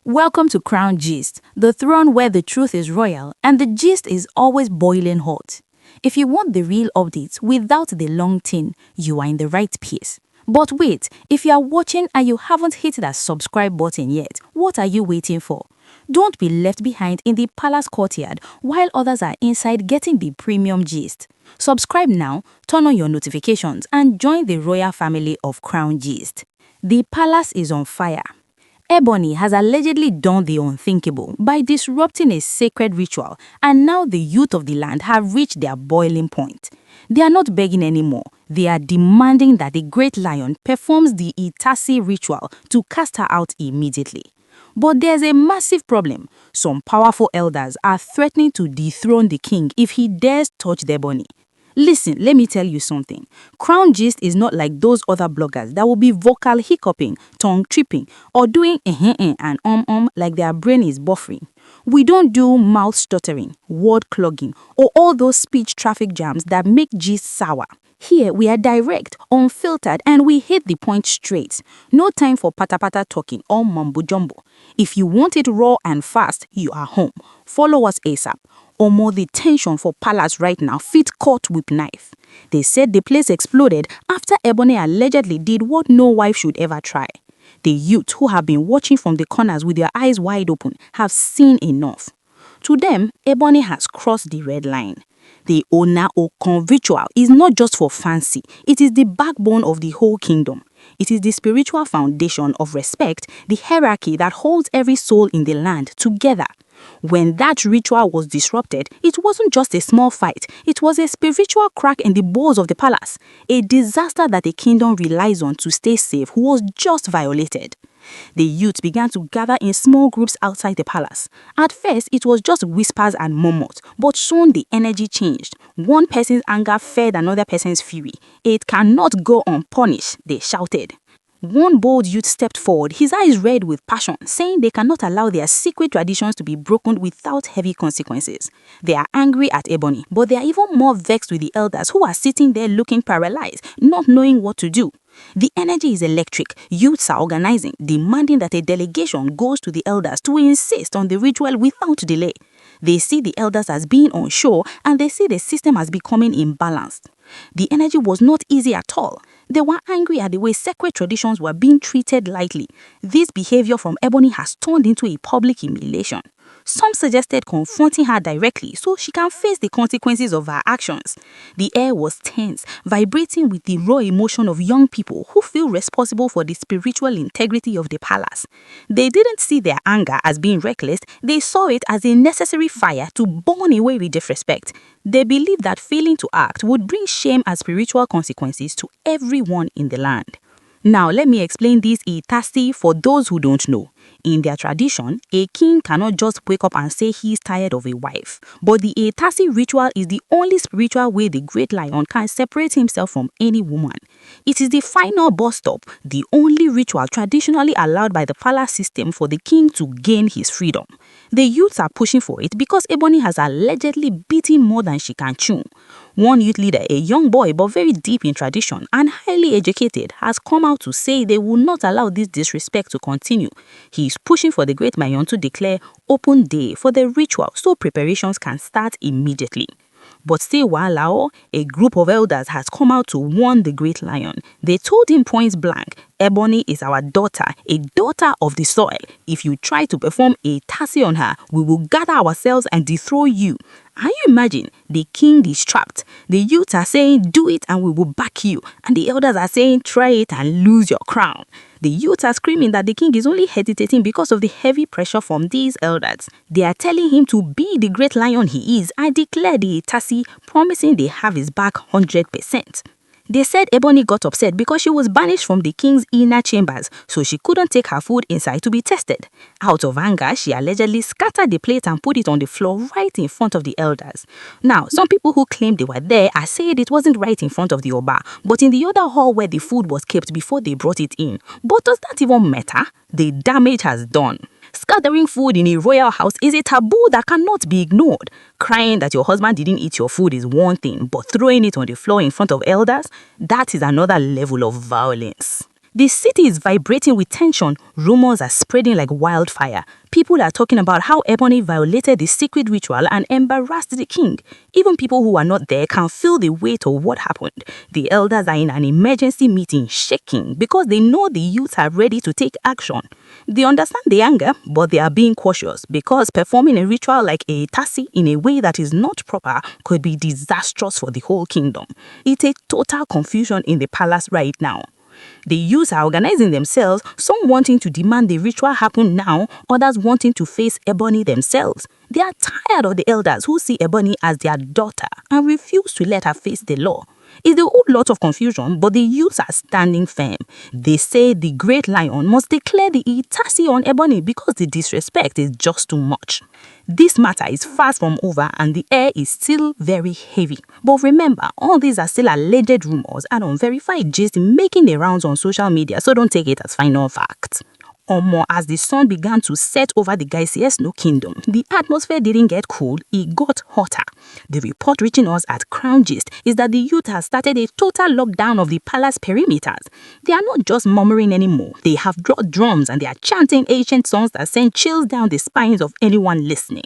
Welcome to Crown Gist, the throne where the truth is royal and the gist is always boiling hot. If you want the real updates without the long tin, you are in the right place. But wait, if you are watching and you haven't hit that subscribe button yet, what are you waiting for? Don't be left behind in the palace courtyard while others are inside getting the premium gist. Subscribe now, turn on your notifications and join the royal family of Crown Gist. The palace is on fire. Ebony has allegedly done the unthinkable by disrupting a sacred ritual, and now the youth of the land have reached their boiling point. They are not begging anymore. They are demanding that the great lion performs the Itasi ritual to cast her out immediately. But there's a massive problem. Some powerful elders are threatening to dethrone the king if he dares touch Ebony. Listen, let me tell you something. Crown Gist is not like those other bloggers that will be vocal hiccuping, tongue tripping, or doing and like their brain is buffering. We don't do mouth stuttering, word clogging, or all those speech traffic jams that make gist sour. Here, we are direct, unfiltered, and we hit the point straight. No time for pata-pata talking or mumbo-jumbo. If you want it raw and fast, you are home. Follow us ASAP. Or more, the tension for palace right now fit caught with knife. They said the place exploded after Ebony allegedly did what no wife should ever try. The youth who have been watching from the corners with their eyes wide open have seen enough. To them, Ebony has crossed the red line. The Oúnjẹ Ọkàn ritual is not just for fancy, it is the backbone of the whole kingdom. It is the spiritual foundation of respect, the hierarchy that holds every soul in the land together. When that ritual was disrupted, it wasn't just a small fight, it was a spiritual crack in the walls of the palace. A disaster that the kingdom relies on to stay safe was just violated. The youth began to gather in small groups outside the palace. At first, it was just whispers and murmurs, but soon the energy changed. One person's anger fed another person's fury. It cannot go unpunished, they shouted. One bold youth stepped forward, his eyes red with passion, saying they cannot allow their secret traditions to be broken without heavy consequences. They are angry at Ebony, but they are even more vexed with the elders who are sitting there looking paralyzed, not knowing what to do. The energy is electric. Youths are organizing, demanding that a delegation goes to the elders to insist on the ritual without delay. They see the elders as being unsure and they see the system as becoming imbalanced. The energy was not easy at all. They were angry at the way sacred traditions were being treated lightly. This behavior from Ebony has turned into a public humiliation. Some suggested confronting her directly so she can face the consequences of her actions. The air was tense, vibrating with the raw emotion of young people who feel responsible for the spiritual integrity of the palace. They didn't see their anger as being reckless, they saw it as a necessary fire to burn away with disrespect. They believed that failing to act would bring shame and spiritual consequences to everyone in the land. Now, let me explain this Itasi for those who don't know. In their tradition, a king cannot just wake up and say he is tired of a wife. But the Itasi ritual is the only spiritual way the great lion can separate himself from any woman. It is the final bus stop, the only ritual traditionally allowed by the palace system for the king to gain his freedom. The youths are pushing for it because Ebony has allegedly beaten more than she can chew. One youth leader, a young boy but very deep in tradition and highly educated, has come out to say they will not allow this disrespect to continue. He is pushing for the great lion to declare open day for the ritual so preparations can start immediately. But still, while a group of elders has come out to warn the great lion. They told him point blank, Ebony is our daughter, a daughter of the soil. If you try to perform a Itasi on her, we will gather ourselves and dethrone you. Can you imagine? The king is trapped. The youths are saying, do it and we will back you. And the elders are saying, try it and lose your crown. The youths are screaming that the king is only hesitating because of the heavy pressure from these elders. They are telling him to be the great lion he is and declare the Itasi, promising they have his back 100%. They said Ebony got upset because she was banished from the king's inner chambers, so she couldn't take her food inside to be tested. Out of anger, she allegedly scattered the plate and put it on the floor right in front of the elders. Now, some people who claimed they were there are saying it wasn't right in front of the Oba, but in the other hall where the food was kept before they brought it in. But does that even matter? The damage has done. Scattering food in a royal house is a taboo that cannot be ignored. Crying that your husband didn't eat your food is one thing, but throwing it on the floor in front of elders, that is another level of violence. The city is vibrating with tension. Rumors are spreading like wildfire. People are talking about how Ebony violated the secret ritual and embarrassed the king. Even people who are not there can feel the weight of what happened. The elders are in an emergency meeting shaking because they know the youths are ready to take action. They understand the anger, but they are being cautious because performing a ritual like a tasi in a way that is not proper could be disastrous for the whole kingdom. It's a total confusion in the palace right now. The youths are organizing themselves, some wanting to demand the ritual happen now, others wanting to face Ebony themselves. They are tired of the elders who see Ebony as their daughter and refuse to let her face the law. It's a whole lot of confusion, but the youths are standing firm. They say the great lion must declare the Itasi on Ebony because the disrespect is just too much. This matter is far from over and the air is still very heavy. But remember, all these are still alleged rumors and unverified gist making the rounds on social media, so don't take it as final facts. As the sun began to set over the Gaisiesno kingdom, the atmosphere didn't get cool, it got hotter. The report reaching us at Crown Gist is that the youth has started a total lockdown of the palace perimeters. They are not just murmuring anymore, they have brought drums and they are chanting ancient songs that send chills down the spines of anyone listening.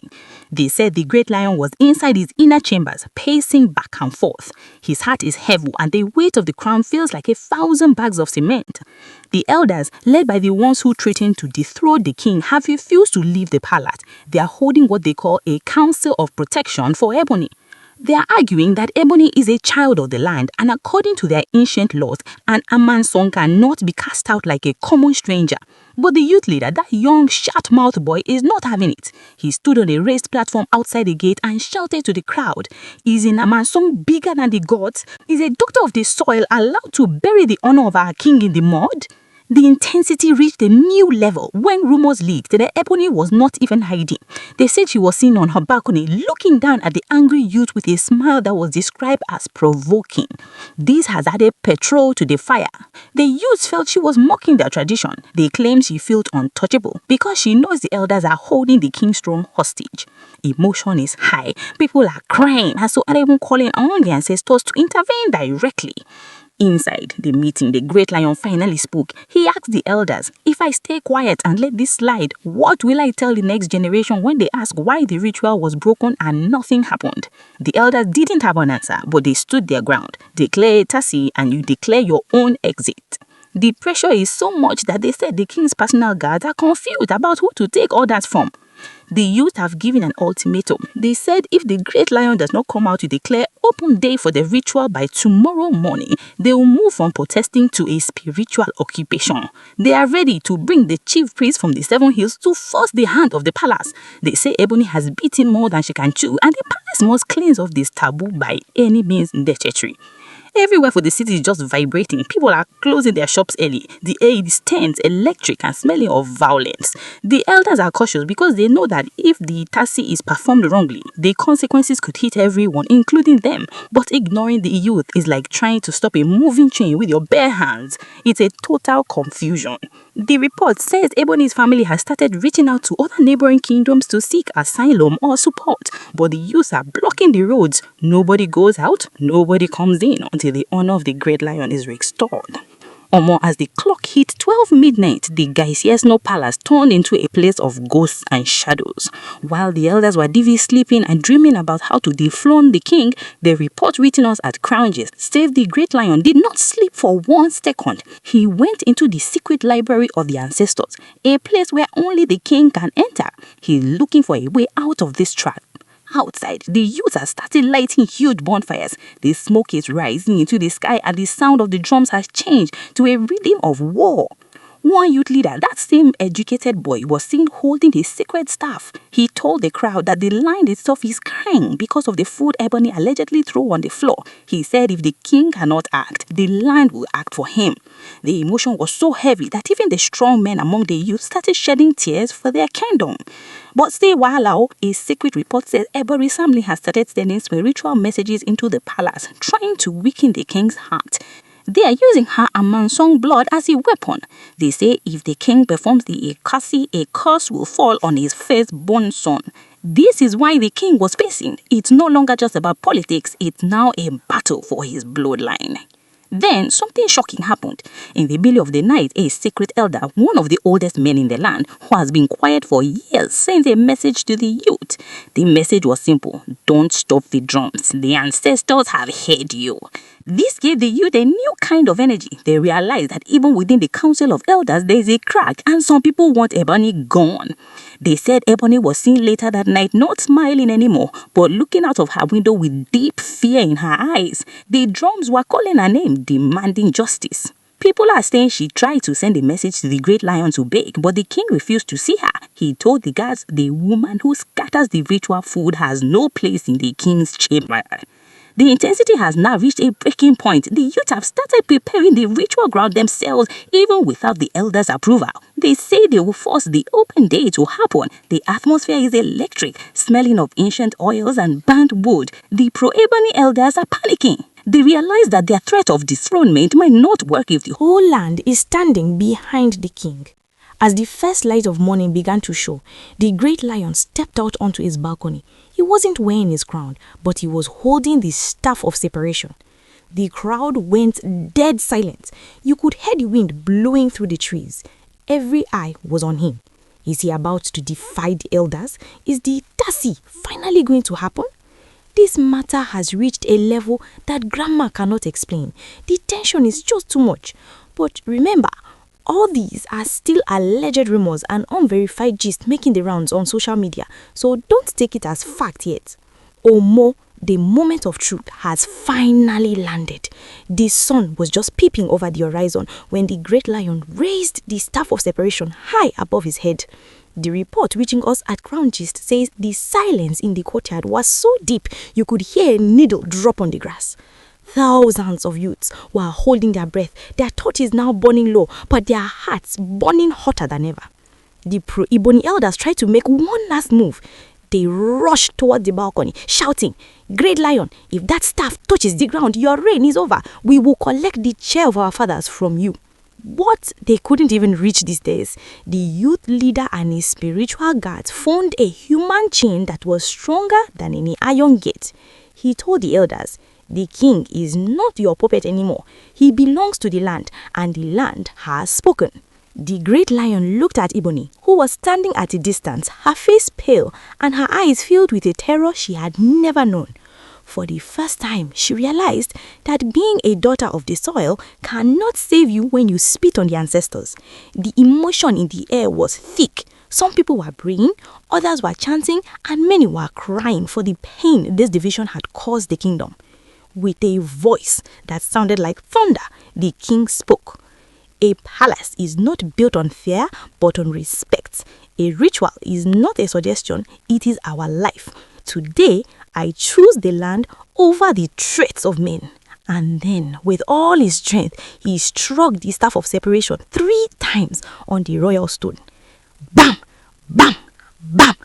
They said the great lion was inside his inner chambers, pacing back and forth. His heart is heavy and the weight of the crown feels like 1,000 bags of cement. The elders, led by the ones who threatened to dethrone the king, have refused to leave the palace. They are holding what they call a council of protection for Ebony. They are arguing that Ebony is a child of the land and according to their ancient laws, an Amansong cannot be cast out like a common stranger. But the youth leader, that young shat-mouthed boy, is not having it. He stood on a raised platform outside the gate and shouted to the crowd, "Is an Amansong bigger than the gods? Is a doctor of the soil allowed to bury the honor of our king in the mud?" The intensity reached a new level when rumors leaked that Ebony was not even hiding. They said she was seen on her balcony looking down at the angry youth with a smile that was described as provoking. This has added petrol to the fire. The youths felt she was mocking their tradition. They claimed she felt untouchable because she knows the elders are holding the king's throne hostage. Emotion is high. People are crying and so are even calling on the ancestors to intervene directly. Inside the meeting, the great lion finally spoke. He asked the elders, "If I stay quiet and let this slide, what will I tell the next generation when they ask why the ritual was broken and nothing happened?" The elders didn't have an answer, but they stood their ground. Declare Tasi and you declare your own exit. The pressure is so much that they said the king's personal guards are confused about who to take orders from. The youth have given an ultimatum. They said if the great lion does not come out to declare open day for the ritual by tomorrow morning, they will move from protesting to a spiritual occupation. They are ready to bring the chief priest from the 7 hills to force the hand of the palace. They say Ebony has beaten more than she can chew and the palace must cleanse off this taboo by any means necessary. Everywhere for the city is just vibrating. People are closing their shops early. The air is tense, electric and smelling of violence. The elders are cautious because they know that if the tasi is performed wrongly, the consequences could hit everyone, including them. But ignoring the youth is like trying to stop a moving train with your bare hands. It's a total confusion. The report says Ebony's family has started reaching out to other neighboring kingdoms to seek asylum or support, but the youths are blocking the roads. Nobody goes out, nobody comes in until the honor of the great lion is restored. As the clock hit 12 midnight, the Gaisiesno palace turned into a place of ghosts and shadows. While the elders were divvy sleeping and dreaming about how to dethrone the king, the report written us at Crown Gist said the great lion did not sleep for 1 second. He went into the secret library of the ancestors, a place where only the king can enter. He's looking for a way out of this trap. Outside, the youths are started lighting huge bonfires. The smoke is rising into the sky and the sound of the drums has changed to a rhythm of war. One youth leader, that same educated boy, was seen holding his secret staff. He told the crowd that the land itself is crying because of the food Ebony allegedly threw on the floor. He said if the king cannot act, the land will act for him. The emotion was so heavy that even the strong men among the youth started shedding tears for their kingdom. But stay while a secret report says Ebony's family has started sending spiritual messages into the palace, trying to weaken the king's heart. They are using her Amansong blood as a weapon. They say if the king performs the Ekasi, a curse will fall on his firstborn son. This is why the king was facing. It's no longer just about politics, it's now a battle for his bloodline. Then something shocking happened. In the middle of the night, a secret elder, one of the oldest men in the land, who has been quiet for years, sent a message to the youth. The message was simple: don't stop the drums. The ancestors have heard you. This gave the youth a new kind of energy. They realized that even within the council of elders, there is a crack, and some people want Ebony gone. They said Ebony was seen later that night not smiling anymore, but looking out of her window with deep fear in her eyes. The drums were calling her name, demanding justice. People are saying she tried to send a message to the great lion to beg, but the king refused to see her. He told the guards the woman who scatters the ritual food has no place in the king's chamber. The intensity has now reached a breaking point. The youth have started preparing the ritual ground themselves, even without the elders' approval. They say they will force the open day to happen. The atmosphere is electric, smelling of ancient oils and burnt wood. The pro-Ebony elders are panicking. They realize that their threat of dethronement might not work if the whole land is standing behind the king. As the first light of morning began to show, the great lion stepped out onto his balcony. He wasn't wearing his crown, but he was holding the staff of separation. The crowd went dead silent. You could hear the wind blowing through the trees. Every eye was on him. Is he about to defy the elders? Is the Tasi finally going to happen? This matter has reached a level that grammar cannot explain. The tension is just too much. But remember, all these are still alleged rumors and unverified gist making the rounds on social media, so don't take it as fact yet. Omo, the moment of truth has finally landed. The sun was just peeping over the horizon when the great lion raised the staff of separation high above his head. The report reaching us at Crown Gist says the silence in the courtyard was so deep you could hear a needle drop on the grass. Thousands of youths were holding their breath, their torches now burning low, but their hearts burning hotter than ever. The pro-Ebony elders tried to make one last move. They rushed toward the balcony, shouting, "Great Lion, if that staff touches the ground, your reign is over. We will collect the chair of our fathers from you." But they couldn't even reach these days. The youth leader and his spiritual guards formed a human chain that was stronger than any iron gate. He told the elders, "The king is not your puppet anymore. He belongs to the land, and the land has spoken." The great lion looked at Ebony, who was standing at a distance, her face pale and her eyes filled with a terror she had never known. For the first time, she realized that being a daughter of the soil cannot save you when you spit on the ancestors. The emotion in the air was thick. Some people were praying, others were chanting, and many were crying for the pain this division had caused the kingdom. With a voice that sounded like thunder, the king spoke. A palace is not built on fear, but on respect. A ritual is not a suggestion, it is our life. Today, I choose the land over the threats of men. And then, with all his strength, he struck the staff of separation 3 times on the royal stone. Bam! Bam! Bam!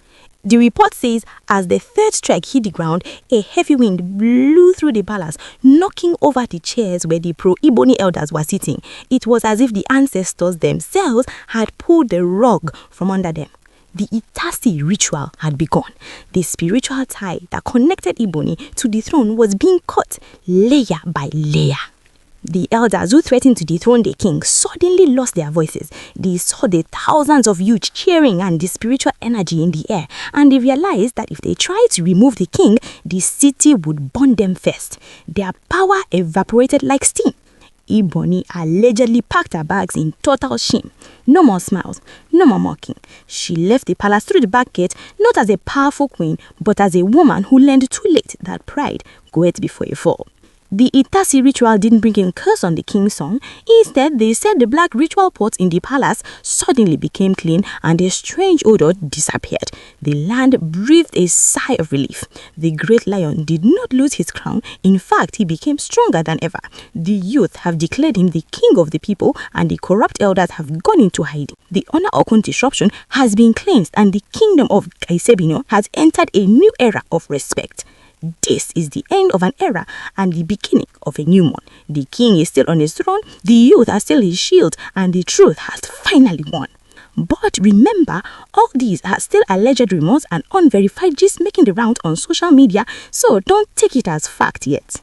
The report says as the 3rd strike hit the ground, a heavy wind blew through the palace, knocking over the chairs where the pro-Ebony elders were sitting. It was as if the ancestors themselves had pulled the rug from under them. The Itasi ritual had begun. The spiritual tie that connected Ebony to the throne was being cut layer by layer. The elders who threatened to dethrone the king suddenly lost their voices. They saw the thousands of youth cheering and the spiritual energy in the air, and they realized that if they tried to remove the king, the city would burn them first. Their power evaporated like steam. Ebony allegedly packed her bags in total shame. No more smiles, no more mocking. She left the palace through the back gate, not as a powerful queen, but as a woman who learned too late that pride goeth before a fall. The Itasi ritual didn't bring in curse on the king's son. Instead, they said the black ritual pots in the palace suddenly became clean and a strange odor disappeared. The land breathed a sigh of relief. The great lion did not lose his crown. In fact, he became stronger than ever. The youth have declared him the king of the people, and the corrupt elders have gone into hiding. The honor Okun disruption has been cleansed, and the kingdom of Kaisebino has entered a new era of respect. This is the end of an era and the beginning of a new one. The king is still on his throne, the youth are still his shield, and the truth has finally won. But remember, all these are still alleged rumors and unverified gist making the round on social media, so don't take it as fact yet.